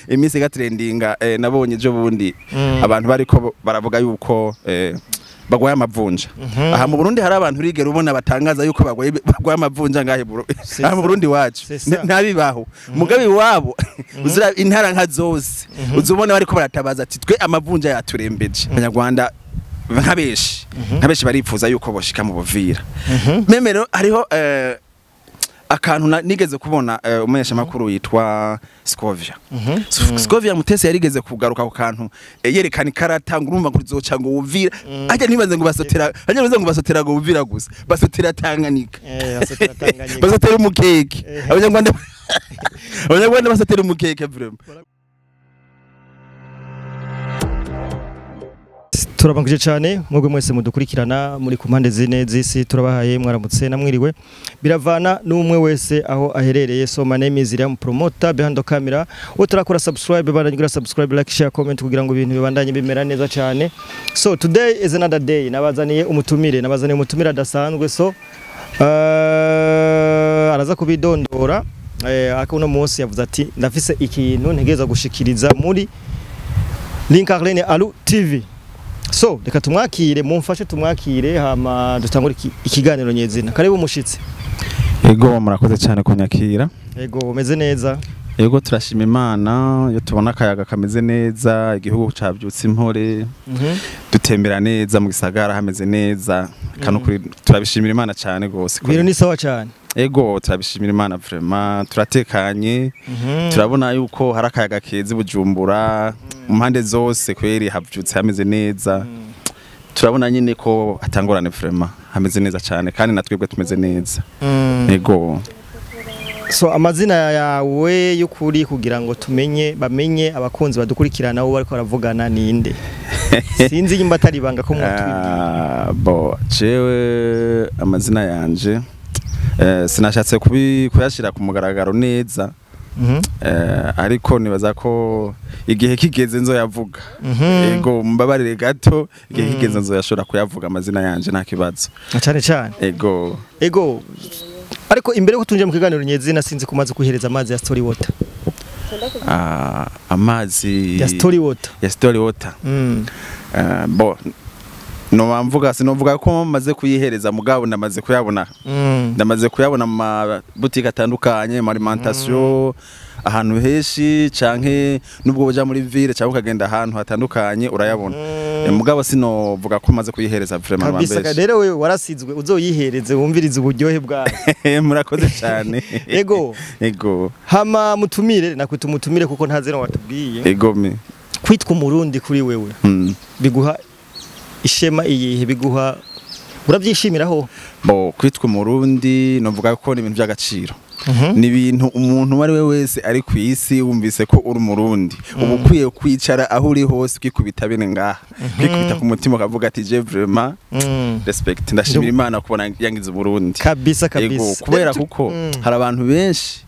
iminsi gatrendinga nabonye ejo bundi abantu bariko baravuga yuko bagwaye amavunja aha mu Burundi hari abantu rigera ubona batangaza yuko bagwaye amavunja ngahe aha mu Burundi wacu ntabibaho mugabe wabo uzira intara nka zose uzubona bariko baratabaza ati twe amavunja yaturembeje abanyarwanda nkabeshi baripfuza yuko boshika mu Buvira memero hariho akantu nigeze kubona umunyesha makuru yitwa Scovia Scovia Mutesi yarigeze kugaruka ku kantu yerekana ikarata ngurumva kurizoca ngo Uvira ajya nibaze ngo basotera ngo Uvira gusa basotera Tanganyika basotera umukeke abanyarwanda basotera umukeke vraiment. Turabanguje cyane mwebwe mwese mudukurikirana muri ku mpande zine z'isi turabahaye mwaramutse namwiriwe biravana n'umwe wese aho aherereye. So my name is Iriam Promoter behind the camera. Uturakora subscribe bandanyura subscribe like share comment kugira ngo ibintu bibandanye bimera neza cyane. So today is another day nabazaniye umutumire adasanzwe. So araza kubidondora akuno munsi yavuze ati ndafise ikintu ntegeza gushikiriza muri Linkarlene Alu TV. So reka tumwakire mumfashe tumwakire hama dutangura ikiganiro nyezina. Karibu mushitse. Ego murakoze cyane kunyakira. Ego umeze neza. Ego turashima Imana yo tubona akayaga kameze neza igihugu cabyutse impore dutembera neza mu gisagara hameze neza kanukuri turabishimira Imana cyane gose. Biro ni sawa cyane. Ego turabishimira Imana vraiment turatekanye turabona yuko hari akayaga kezi Bujumbura mu mpande zose kweri havyutse hameze neza turabona nyine ko atangorane vraiment hameze neza cyane kandi natwebwe tumeze neza. Ego so amazina yawe y'ukuri kugira ngo bamenye abakunzi badukurikirana wo bariko baravugana ninde sinzi yimba atari banga ko mwatubwira. Bo jewe amazina yanje sinashatse kuyashira ku mugaragaro neza ariko nibaza ko igihe kigeze nzo yavuga. Ego mbabarire gato igihe kigeze nzo yashora kuyavuga amazina yanje nta kibazo cyane. Ego ariko imbere ko tunje mu kiganiro nyezina sinzi kumaze kuhereza amazi ya Story Water. Amazi ya Story Water bo no bamvuga sinovuga ko maze kuyihereza mugabo ndamaze kuyabona ndamaze kuyabona mu boutique atandukanye mu alimentation ahantu heshi canke nubwo boja muri ville cyangwa ukagenda ahantu hatandukanye urayabona mugabo sinovuga ko maze kuyihereza vraiment mambesha kabisa rero wewe warasizwe uzoyihereze wumvirize uburyohe bwayo. Murakoze cyane. Ego hama mutumire nakwita umutumire kuko ntazero watubwiye. Ego me kwitwa umurundi kuri wewe biguha ishema iyihe biguha urabyishimiraho? Bo kwitwa umurundi novuga ko ni ibintu by'agaciro ni ibintu umuntu wari we wese ari ku isi wumvise ko uri umurundi ubu kwiye kwicara aho uri hose kwikubita bene ngaha kwikubita ku mutima ukavuga ati je vraiment respect ndashimira Imana kubona yangize Burundi kabisa. Kubera kuko hari abantu benshi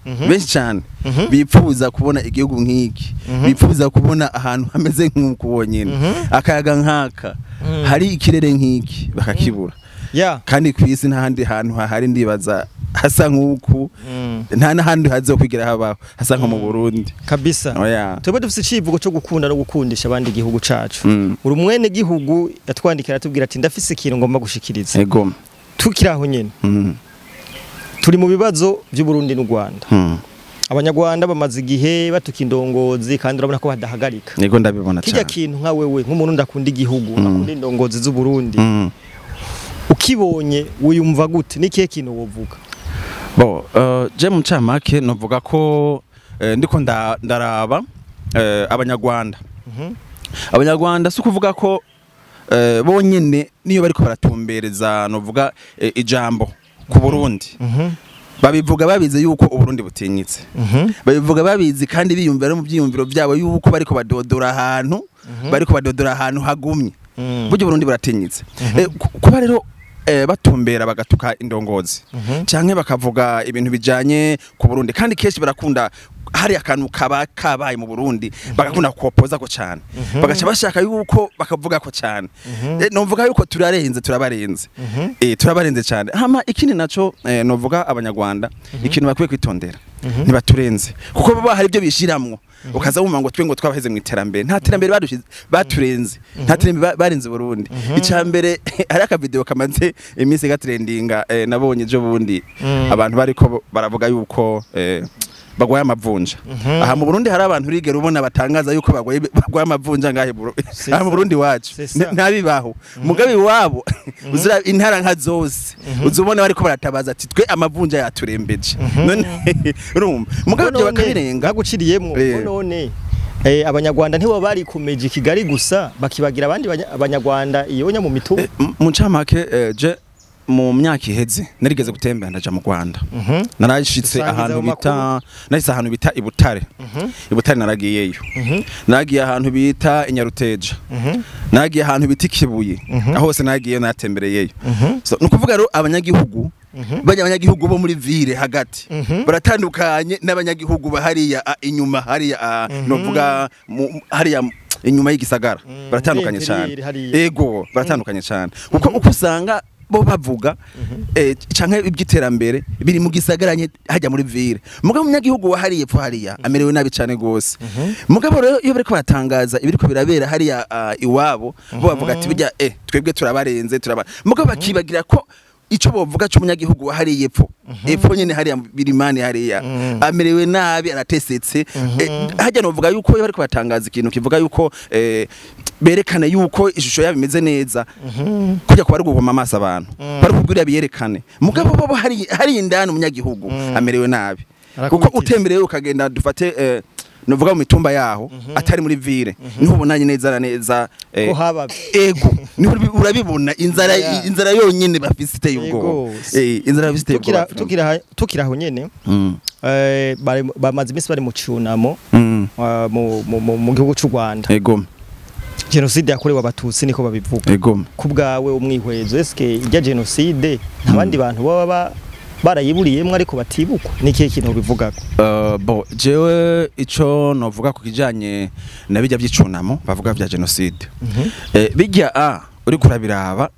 cyane bipfuza kubona igihugu nk'iki bipfuza kubona ahantu hameze nk'uko bonyene akayaga nkaka hari ikirere nk'iki bakakibura kandi ku isi ntahandi hantu hari ndibaza hasa nk'uku nta nahandi hazo kwigira habaho hasa nko mu Burundi kabisa. Twebwe dufite icivugo cyo gukunda no gukundisha abandi igihugu cacu. Uri mwene gihugu yatwandikira atubwira ati ndafise ikintu ngomba gushikiriza. Ego tukiraho nyene turi mu bibazo by'u Burundi n'u Rwanda. Abanyarwanda bamaze igihe batuka indongozi kandi urabona ko badahagarika. Ego ndabibona cyane. Kijya kintu nka wewe nk'umuntu ndakunda igihugu nakunda indongozi z'u Burundi ukibonye wiyumva gute nikihe kintu wovuga? Bo je mu camake novuga ko ndiko ndaraba abanyarwanda abanyarwanda sukuvuga ko bonyene niyo bariko baratumbereza novuga ijambo ku Burundi babivuga babize yuko Uburundi butinyitse babivuga babizi kandi biyumvira mu byiyumviro byabo yuko bariko badodora ahantu hagumye buryo Burundi buratinyitse kuba rero batumbera bagatuka indongozi canke bakavuga ibintu bijanye ku Burundi kandi keshi barakunda hari akantu kabaye mu Burundi bagakunda kupoza ko cyane bagaca bashaka yuko bakavuga ko cyane novuga yuko turabarenze turabarenze cyane hama ikindi naco novuga abanyarwanda ikintu bakwiye kwitondera ntibaturenze kuko baba hari ibyo bishiramwo ukaza wumva ngo twe ngo twabaheze mu iterambere nta terambere baturenze nta terambere barenze Burundi icambere ari aka video kamaze iminsi gatrendinga nabonye ejo bundi abantu bariko baravuga yuko bagwaye amavunja aha mu Burundi hari abantu rigera ubona batangaza yuko bagwaye amavunja ngahe aha mu Burundi wacu ntabibaho mugabe wabo uzira intara nka zose uzubona bariko baratabaza ati twe amavunja yaturembeje none urumva mugabe byo bakabirenga guciriyemwo none abanyarwanda ntibo bari kumeje Kigali gusa bakibagira abandi abanyarwanda iyonya mu mitumba mu ncamake je mu myaka iheze narigeze gutembera ndaja mu Rwanda narashitse ahantu bita Ibutare Ibutare naragiyeyo nagiye ahantu bita Inyaruteja nagiye ahantu bita Kibuye aho hose nagiye natembereyeyo so nukuvuga rero abanyagihugu abanyagihugu bo muri ville hagati baratandukanye n'abanyagihugu bahariya inyuma hariya novuga hariya inyuma y'igisagara baratandukanye cyane ego baratandukanye cyane kuko ukusanga bo bavuga canke ibyiterambere biri mu gisagara hajya muri ville mugabo munyagihugu wahariye pfo hariya amerewe nabi cyane gose mugabo rero iyo bariko batangaza ibiriko birabera hariya iwabo bo bavuga ati bijya twebwe turabarenze mugabo bakibagira ko ico bovuga cyo munyagihugu wahariye epfo nyene hariya birimani hariya amerewe nabi aratesetse hajya novuga yuko iyo bariko batangaza ikintu kivuga yuko berekane yuko ishusho yabimeze neza kujya kuba ari guhoma amaso abantu bari kubwira biyerekane mugabo bo hari indani umunyagihugu amerewe nabi kuko utembereye ukagenda dufate novuga mu mitumba yaho atari muri ville niho ubonanye neza ko haba ego niho urabibona inzara yonyine bafite y'ubwo inzara bafite y'ubwo tukiraho nyene bamaze iminsi bari mu cyunamo mu gihugu cy'u Rwanda ego genocide yakorewe abatutsi niko babivuga ku bwawe umwihwezo eske ijya genocide ntabandi bantu baba barayiburiyemwe ariko batibukwa nikiye kintu bivugako bo jewe ico novuga ku kijanye na bijya by'icunamo bavuga bya genocide bijya uri kurabiraba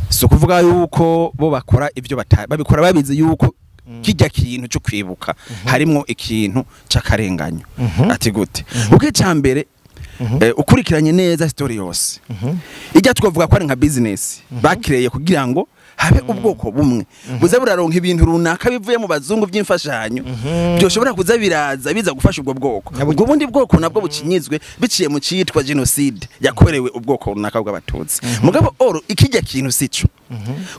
so kuvuga yuko bo bakora ibyo babikora babizi yuko kijya kintu cyo kwibuka harimo ikintu c'akarenganyo ati gute uke cyambere ukurikiranye neza story yose ijya twavuga ko ari nka business bakireye kugira ngo habe ubwoko bumwe buze buraronka ibintu runaka bivuye mu bazungu by'imfashanyo byoshobora kuza biraza biza gufasha ubwo bwoko ubwo bundi bwoko nabwo bukinyizwe biciye mu citwa genocide yakorewe ubwoko runaka bw'abatutsi mugabo oro ikijya kintu sico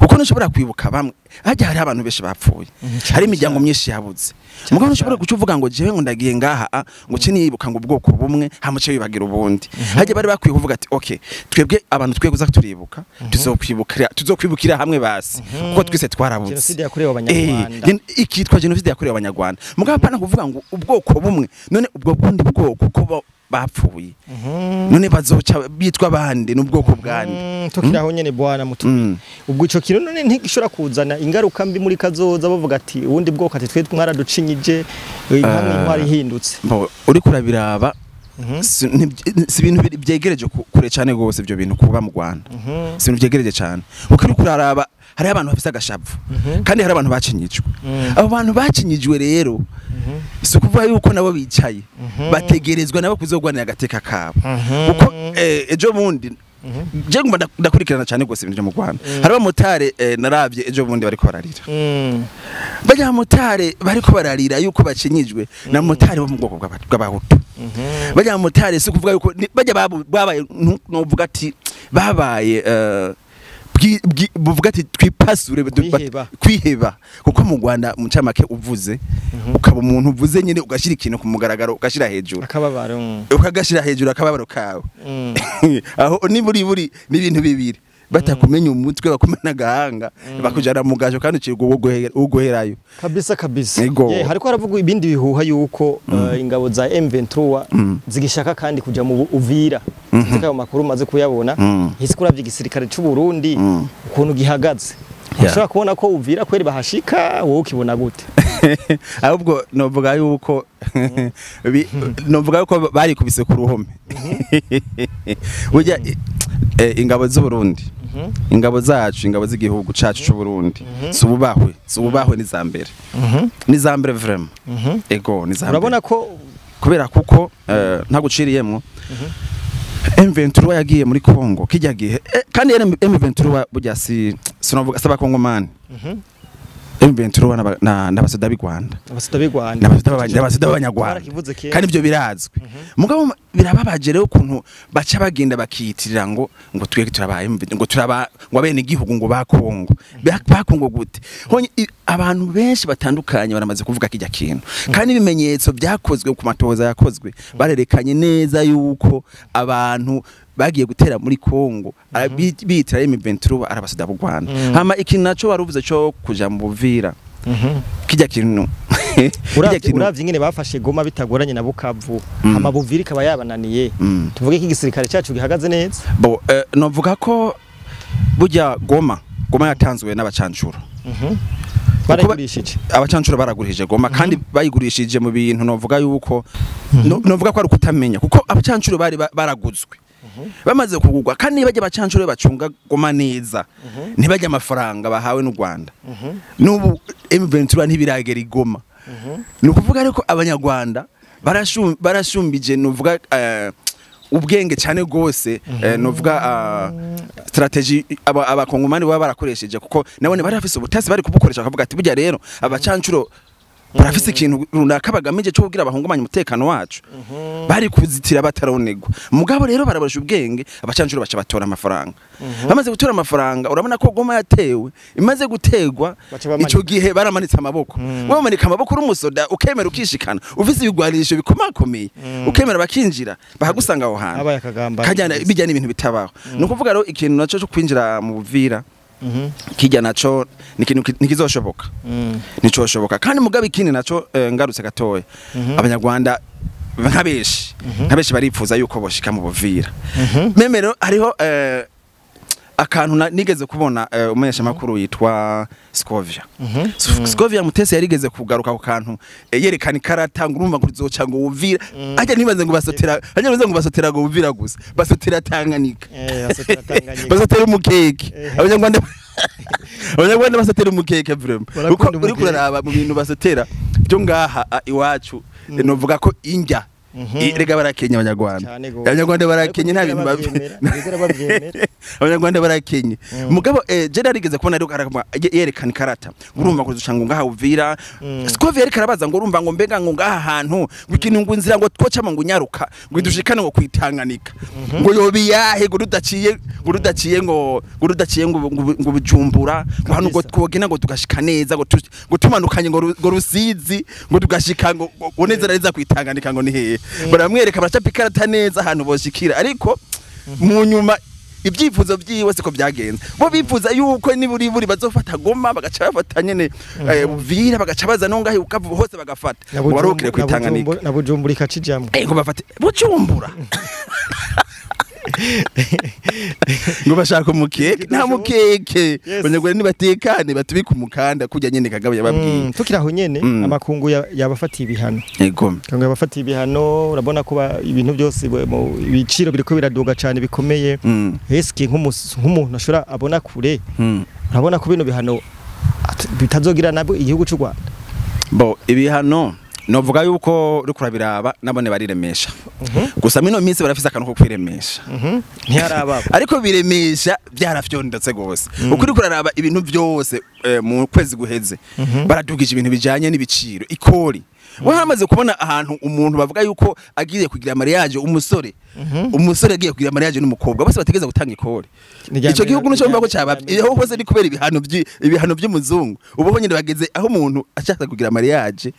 uko nshobora kwibuka bamwe hajya hari abantu benshi bapfuye hari imiryango myinshi yabuze mugabo nshobora gucuvuga ngo jewe ngo ndagiye ngaha ngo cinibuka ngo ubwoko bumwe hamuce bibagira ubundi hajya bari bakwiye kuvuga ati okay twebwe abantu twekuza turibuka tuzokwibukira hamwe basi kuko twese twarabuze genocide yakorewe abanyarwanda ikitwa genocide yakorewe abanyarwanda mugabo pana kuvuga ngo ubwoko bumwe none ubwo bundi bwoko kuko bapfuye none bazoca bitwa bande n'ubwoko bwande tukiraho nyene bwana mutu ubwo ico kintu none ntigishora kuzana ingaruka mbi muri kazoza bavuga ati ubundi bwoko ati twe mwaraducinyije inkamwe intwari hindutse uri kurabiraba si ibintu byegereje kure cyane gose ibyo bintu kuba mu Rwanda si ibintu byegereje cyane ukuri kuraraba hari abantu bafise agashavu kandi hari abantu bacinyijwe abo bantu bacinyijwe rero si kuvuga yuko nabo bicaye bategerezwa nabo kuzogwanira agateka kabo uko ejo bundi je ngumva ndakurikirana cyane gose ibintu mu Rwanda hari abamotare naravye ejo bundi bariko bararira bajya motare bariko bararira yuko bacinyijwe na motare bo mu bwoko bw'abahutu bajya motare si kuvuga yuko bajya babaye novuga ati babaye buvuga ati twipasure kwiheba kuko mu Rwanda mu camake uvuze ukaba umuntu uvuze nyine ugashira ikintu ku mugaragaro ugashira hejuru akababaro ukagashira hejuru akababaro kawe aho ni buri n'ibintu bibiri batakumenya umutwe bakumena gahanga bakujana mu gajo kandi uciye ugoherayo kabisa hariko haravuga ibindi bihuha yuko ingabo za M23 zigishaka kandi kuja mu Uvira zikayo makuru maze kuyabona hisikuravye igisirikare cy'u Burundi ukuntu gihagaze ushobora kubona ko Uvira kweri bahashika wowe ukibona gute ahubwo novuga yuko bari kubise ku ruhome burya ingabo z'u Burundi ingabo zacu ingabo z'igihugu cacu cy'u Burundi sububahwe ni zambere ni zambere vraiment ego ni zambere urabona ko kubera kuko ntaguciriyemo M23 yagiye muri Kongo kijya gihe kandi M23 burya sinovuga saba Kongomani M23 n'abasoda b'i Rwanda n'abasoda b'abanyarwanda kandi ibyo birazwi mugabo birababaje rero ukuntu baca bagenda bakiyitirira ngo twege turabaye ngo abene igihugu ngo bakongo gute abantu benshi batandukanye baramaze kuvuga kijya kintu kandi ibimenyetso byakozwe ku matoza yakozwe barerekanye neza yuko abantu bagiye gutera muri Kongo bitira M23 arabasoda b'u Rwanda hama ikintu naco waruvuze cyo kuja mu Buvira kijya kintu uravye ingene bafashe Goma bitagoranye na Bukavu hama Buvira ikaba yabananiye tuvuge ko igisirikare cyacu gihagaze neza novuga ko burya Goma yatanzwe n'abacancuro baragurishije abacancuro baragurishije Goma kandi bayigurishije mu bintu novuga yuko novuga ko ari kutamenya kuko abacancuro bari baraguzwe bamaze kugugwa kandi bajya bacancuro bacunga Goma neza ntibajya amafaranga bahawe n'u Rwanda n'ubu M23 ntibiragera Goma nukuvuga ariko abanyarwanda barashumbije nuvuga ubwenge cyane gose nuvuga strategy abakongomani baba barakoresheje kuko nabone bari bafise ubutasi bari kubukoresha akavuga ati burya rero abacancuro barafise ikintu runaka bagamije cyo kugira abahungumanya umutekano wacu bari kuzitira bataronegwa mugabo rero barabarusha ubwenge abacancuro baca batora amafaranga bamaze gutora amafaranga urabona ko Goma yatewe imaze gutegwa ico gihe baramanitse amaboko bamanika amaboko urumusoda ukemera ukishikana ufise ibigwarisho bikomakomeye ukemera bakinjira bahagusanga aho hantu abaye akagamba kajyana bijyana ibintu bitabaho nukuvuga rero ikintu naco cyo kwinjira mu Buvira kijya naco nikizoshoboka nicoshoboka kandi mugabe ikindi naco ngarutse gatoya abanyarwanda nkabeshi baripfuza yuko boshika mu Buvira memero hariho akantu nigeze kubona umunyesha makuru yitwa Scovia Scovia Mutesi yarigeze kugaruka ku kantu yerekana ikarata ngurumva ngo uzoca ngo Buvira ajya nibaze ngo basotera ngo Buvira gusa basotera Tanganyika basotera umukeke abanyarwanda basotera umukeke vraiment uko uri kuraraba mu bintu basotera byo ngaha iwacu novuga ko injya rega barakenya abanyarwanda barakenye nta bintu abanyarwanda barakenye mugabo je narigeze kubona ariko yerekana ikarata urumva ngo uzuca ngo ngaha Buvira Scovia ariko arabaza ngo urumva ngo mbega ngo ngaha hantu ikintu ngo inzira ngo twocama ngo nyaruka ngo dushikane ngo kwitanganika ngo yobi yahe ngo rudaciye ngo Bujumbura ngo hano ngo twogena ngo tugashika neza ngo tumanukanye ngo Rusizi ngo tugashika ngo neza neza kwitanganika ngo ni hehe baramwereka baracapa ikarata neza ahantu boshikira ariko mu nyuma ibyifuzo byiwe siko byagenze bo bifuza yuko niburi bazofata Goma bagaca bafata nyene Buvira bagaca baza no ngahe ukavu hose bagafata warokire kwitanganika na Bujumbura ikacijamwe ngo bafate Bujumbura ngo bashaka umukeke nta mukeke banyagwara nibatekane batubika umukanda kujya nyene Kagabo yababwiye tukiraho nyene amakungu yabafatiye ibihano yego kango yabafatiye ibihano urabona ko ibintu byose mu biciro biriko biraduga cyane bikomeye eski nk'umuntu ashura abona kure urabona ko bino bihano bitazogira nabo igihugu cy'u Rwanda ibihano novuga yuko uri kurabiraba nabone bariremesha gusa mino minsi barafise akantu ko kwiremesha ntiyaraba ariko biremesha byarafyondotse gose ukuri kuraraba ibintu byose mu kwezi guheze baradugije ibintu bijanye n'ibiciro ikori wahamaze kubona ahantu umuntu bavuga yuko agiye kugira mariage umusore agiye kugira mariage n'umukobwa bose bategeza gutanga ikori ico gihugu n'icyo mva ko cyababye aho hose ni kubera ibihano by'umuzungu ubo nyine bageze aho umuntu ashaka kugira mariage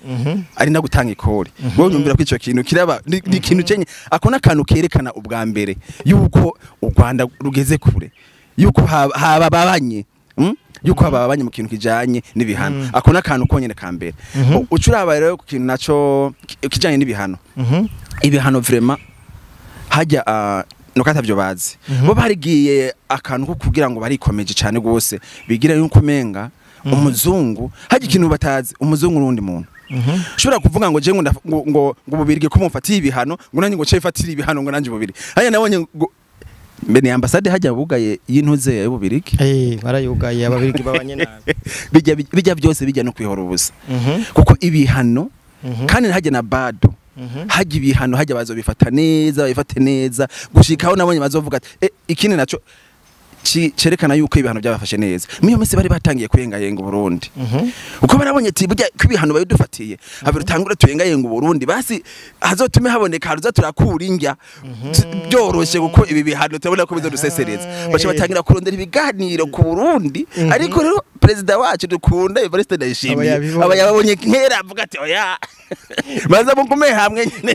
ari na gutanga ikori wowe nyumvira ko ico kintu kiraba ni ikintu cenye akona kantu kerekana ubwa mbere yuko u Rwanda rugeze kure yuko haba babanye yuko ababanye mu kintu kijanye n'ibihano akona kantu konyene kambere ucuraba rero ku kintu naco kijanye n'ibihano ibihano vraiment hajya no katavyo bazi bo barigiye akantu ko kugira ngo barikomeje cyane gose bigira yuko menga umuzungu hajya ikintu batazi umuzungu n'undi muntu shobora kuvuga ngo je ngo bubirige ko mufatiye ibihano ngo nanjye ngo cefatira ibihano ngo nanjye bubiri hanya nabonye Bene ambasade hajya bugaye y'intuze ya Bubirigi barayugaye ababirigi babanye nabi bijya byose bijya no kwihora ubusa kuko ibihano kandi hajya na bado hajya ibihano hajya bazobifata neza bifate neza gushikaho nabonye bazovuga ati ikindi naco cerekana yuko ibihano byabafashe neza miyo mese bari batangiye kuyengayenga Burundi uko barabonye ati burya kwibihano bayidufatiye habe rutangura tuyengayenga Burundi basi hazotume haboneka haruza turakura ingya byoroshe kuko ibi bihano turabona ko bizodusesereza baje batangira kurondera ibiganiro ku Burundi ariko rero president wacu dukunda Evariste Ndayishimiye abayabonye nkera avuga ati oya baza mugume hamwe nyine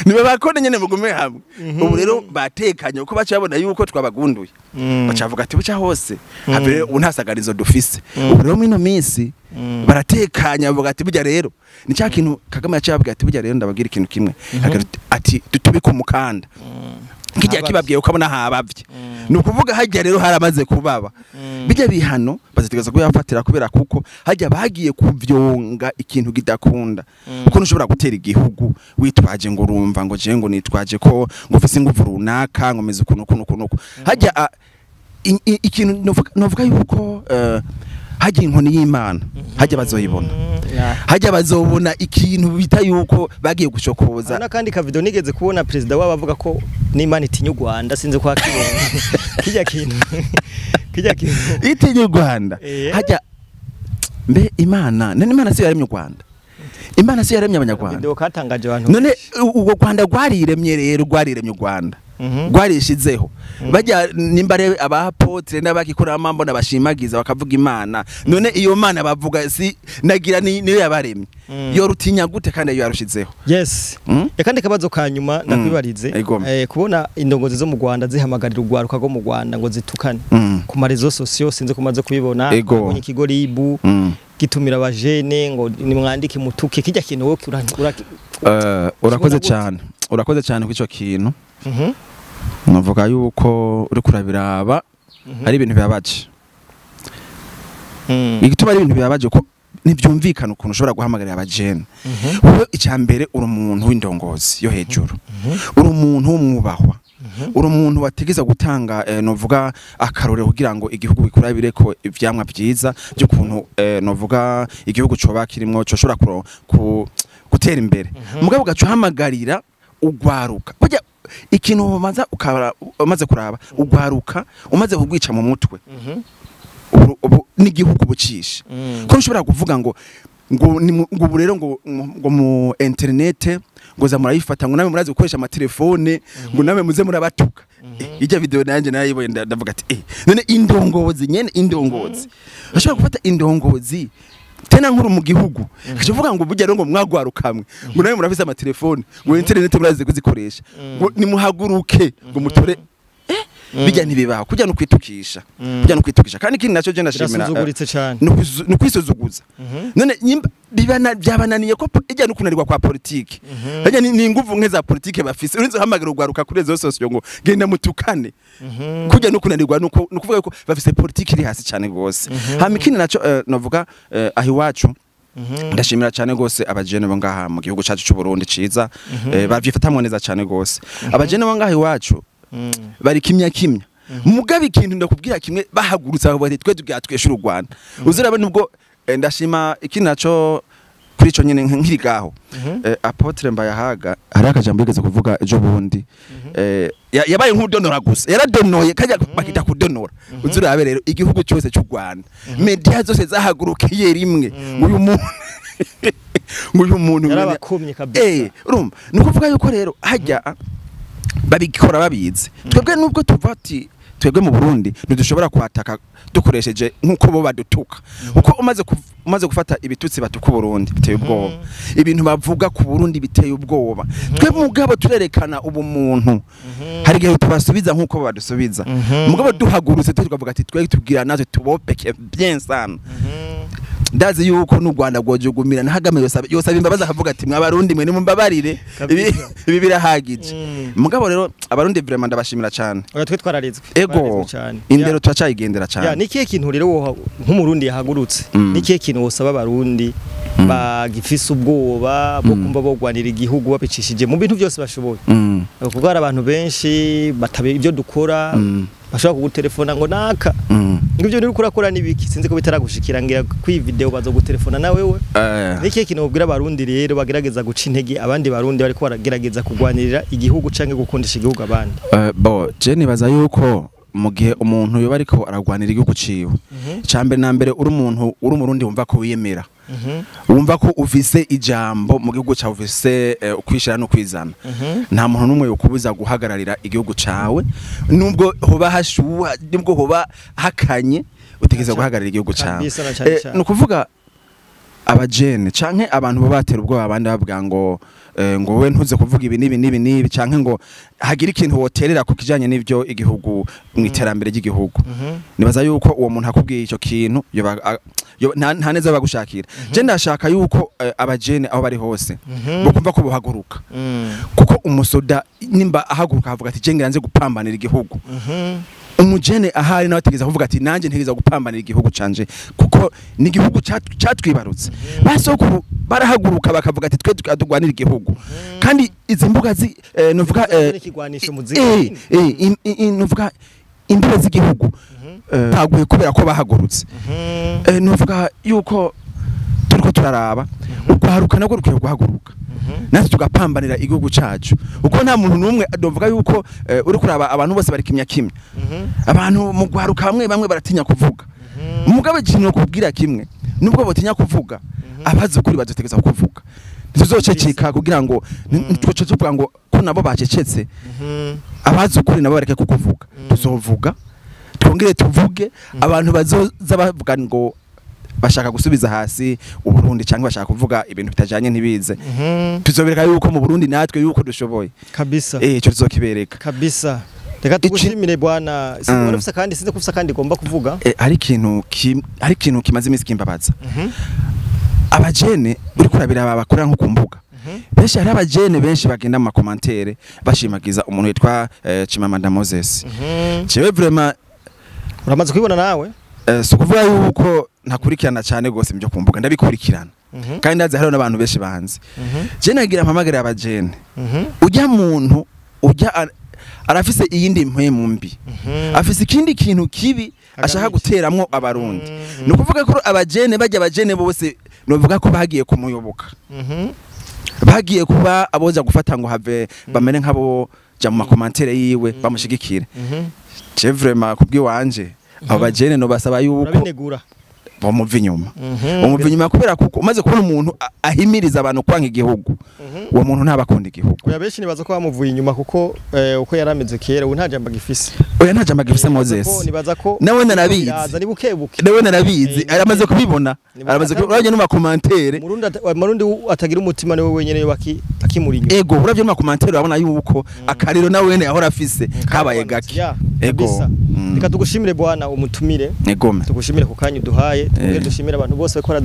niba bakone nyene mugume hamwe ubu rero batekanye uko bacabona yuko twabagunduye bacavuga ati buca hose habe untasagarizo dufise ubu rero mino minsi baratekanya bavuga ati burya rero ni cya kintu Kagame yacababwiye ati burya rero ndabagira ikintu kimwe ati dutubike umukanda kijya kibabwiye uko abona habavye nukuvuga hajya rero haramaze kubaba bijya bihano bazitegeza ko yafatira kubera kuko hajya bagiye kuvyonga ikintu gidakunda uko nushobora gutera igihugu witwaje ngo urumva ngo je ngo nitwaje ko ngo ufise inguvu runaka ngo meze kuno hajya ikintu novuga yuko hajya inkoni y'Imana hajya bazoyibona hajya bazobona ikintu bita yuko bagiye gushokoza nakandi ka video nigeze kubona president wabo avuga ko n'Imana itinya u Rwanda sinze kwa kibona kijya kintu itinya u Rwanda hajya mbe Imana si yaremye u Rwanda Imana si yaremye abanyarwanda video katangaje abantu none u Rwanda rwariremye rero rwariremye u Rwanda rwarishizeho bajya nimbare abapotre n'abakikora amambo nabashimagiza bakavuga Imana none iyo Mana bavuga si nagira niyo yabaremye yo rutinya gute kandi yo yarushizeho yes yakandi kabazo kanyuma ndakwibarize kubona indongozi zo mu Rwanda zihamagarira urwaruka go mu Rwanda ngo zitukane ku marezo sociaux sinze kumaze kubibona abonye ikigo ribu gitumira abajene ngo nimwandike mutuke kijya kintu wowe urakoze cyane kwico kintu navuga yuko uri kurabiraba ari ibintu byabaje igituma ari ibintu byabaje ko nivyumvikana ukuntu ushobora guhamagarira abajene wowe icyambere uri umuntu w'indongozi yo hejuru uri umuntu w'umwubahwa uri umuntu wategeza gutanga novuga akarore kugira ngo igihugu bikurabire ko ivyamwa byiza byo kuntu novuga igihugu coba kirimwo cyo shobora gutera imbere mugabo gacu hamagarira ugwaruka burya ikintu umaze kuraba ugwaruka umaze kugwica mu mutwe n'igihugu bucisha ko nshobora kuvuga ngo rero ngo mu internet ngo za murayifata ngo namwe murazi gukoresha amatelefone ngo namwe muze murabatuka ijya video nanje nayibonye ndavuga ati none indongozi bashobora gufata indongozi tena nkuru mu gihugu kavuga ngo burya ngo mwagwarukamwe ngo nawe murafise amatelefone ngo internet murazi kuzikoresha ngo nimuhaguruke ngo mutore bijya ntibibaho kujya no kwitukisha kandi kindi naco je ndashimira no kwisuzuguza none byabananiye ko ijya no kunanirwa kwa politiki hajya ni nguvu nke za politiki bafise urinze hamagara ugwaruka kuri rezo sociaux ngo genda mutukane kujya no kunanirwa no kuvuga ko bafise politiki iri hasi cyane gose hama ikindi naco novuga ahi wacu ndashimira cyane gose abajene bo ngaha mu gihugu cyacu cy'u Burundi ciza bavyifatamwe neza cyane gose abajene bo ngaha iwacu bari kimya mugabe ikintu ndakubwira kimwe bahagurutsa abo bati twe tweshura u Rwanda uziraba nubwo ndashima ikindi naco kuri ico nyene nkirigaho apotre Mbayahaga hari akajambo yigeze kuvuga ejo bundi yabaye nk'udonora gusa yaradonoye kajya bakita kudonora uzirabe rero igihugu cyose cy'u Rwanda media zose zahagurukiye rimwe uyu muntu yarabakomye kabisa urumva nukuvuga yuko rero hajya babikora babizi twebwe nubwo tuvati twebwe mu Burundi ntidushobora kwataka dukoresheje nkuko bo badutuka uko umaze gufata ibitutsi batuka Burundi biteye ubwoba ibintu bavuga ku Burundi biteye ubwoba twe mugabo turerekana ubumuntu hari gihe tubasubiza nkuko badusubiza mugabo duhagurutse tukavuga ati twe tubwira nazo tubopeke bien sana ndazi yuko n'u Rwanda gojugumira nahagame yosaba imbabazi akavuga ati mwabarundi mwe nimumbabarire ibi birahagije mugabo rero abarundi vraiment ndabashimira cyane twe twararizwe ego indero turacayigendera cyane ya nikiye kintu rero nk'umurundi yahagurutse nikiye kintu wosaba abarundi bagifise ubwoba bwo kumva bogwanira igihugu babicishije mu bintu byose bashoboye kuko hari abantu benshi batabe ibyo dukora bashaka kugutelefona ngo naka ngivyo uri kurakora nibiki sinzi ko bitaragushikira ngira kwi video bazogutelefona nawe we niki kintu ubwira abarundi rero bagerageza guca intege abandi barundi bariko baragerageza kugwanirira igihugu canke gukundisha igihugu abandi bo je nibaza yuko mu gihe umuntu yoba ariko aragwanira igihugu ciwe cyambere na mbere uri umuntu uri umurundi wumva ko wiyemera wumva ko ufise ijambo mu gihugu cyawe ufise ukwishira no kwizana nta muntu numwe yokubuza guhagararira igihugu cawe nubwo hoba hashuha nubwo hoba hakanye utegeza guhagararira igihugu cawe nukuvuga abajene canke abantu bo batera ubwo abandi bavuga ngo we ntuze kuvuga ibi nibi canke ngo hagira ikintu woterera ku kijanye n'ivyo igihugu mu iterambere ry'igihugu nibaza yuko uwo muntu akubwiye ico kintu nta neza bagushakira je ndashaka yuko abajene aho bari hose bokumva ko bohaguruka kuko umusoda nimba ahaguruka avuga ati je ngiranze gupambanira igihugu umujene ahari nawe ategeza kuvuga ati nanje ntegeza gupambanira igihugu canje kuko ni igihugu catwibarutse basoko barahaguruka bakavuga ati twe tukadugwanira igihugu kandi izi mbuga novuga ikigwanisho muziki novuga imbuga z'igihugu taguye kubera ko bahagurutse novuga yuko turiko turaraba uguharuka nako rukiye guhaguruka natwe tugapambanira igihugu cacu uko nta muntu numwe dovuga yuko uri kuraba abantu bose bari kimya kimwe abantu mu guharuka bamwe baratinya kuvuga mugabe kintu kubwira kimwe nubwo botinya kuvuga abazi ukuri bazotegeza kuvuga ntizoceceka kugira ngo twoce tuvuga ngo ko nabo bacecetse abazi ukuri nabo bareke kukuvuga tuzovuga twongere tuvuge abantu bazoza bavuga ngo bashaka gusubiza hasi uburundi cyangwa bashaka kuvuga ibintu bitajanye ntibize tuzobereka yuko mu Burundi natwe yuko dushoboye kabisa cyo tuzokibereka kabisa reka tugushimire bwana sinzi kandi sinzi kufisa kandi gomba kuvuga ari kintu kimaze imisi kimbabaza abajene uri kurabira bakora nko kumbuga benshi hari abajene benshi bagenda mu commentaire bashimagiza umuntu yitwa Chimamanda Moses jewe vraiment uramaze kwibona nawe so kuvuga yuko ntakurikirana cyane gose mbyo kumbuga ndabikurikirana kandi ndazi hari n'abantu benshi banzi je nagira mpamagara abajene ujya muntu ujya arafise iyindi mpemu mbi afise ikindi kintu kibi ashaka guteramwo abarundi no kuvuga ko abajene bajya abajene bose novuga ko bagiye kumuyoboka bagiye kuba aboza gufata ngo have bamere nkabo ja mu makomantere yiwe bamushigikire je vraiment kubwi wanje abajene no basaba yuko bamuva inyuma kubera kuko umaze kubona umuntu ahimiriza abantu kwanga igihugu uwo muntu ntabakunda igihugu oya benshi nibaza ko bamuvuye inyuma kuko uko yarameze kera ubu nta jambo gifise oya nta jambo gifise Moses nawe narabizi aramaze kubibona aramaze kubibona no makomantere Murundi atagira umutima niwe wenyene yo akimuri inyuma ego uravye no makomantere urabona yuko akariro nawe wene ahora afise kabaye gake ego reka tugushimire bwana umutumire egome tugushimire ku kanyu duhaye dushimire abantu bose bakora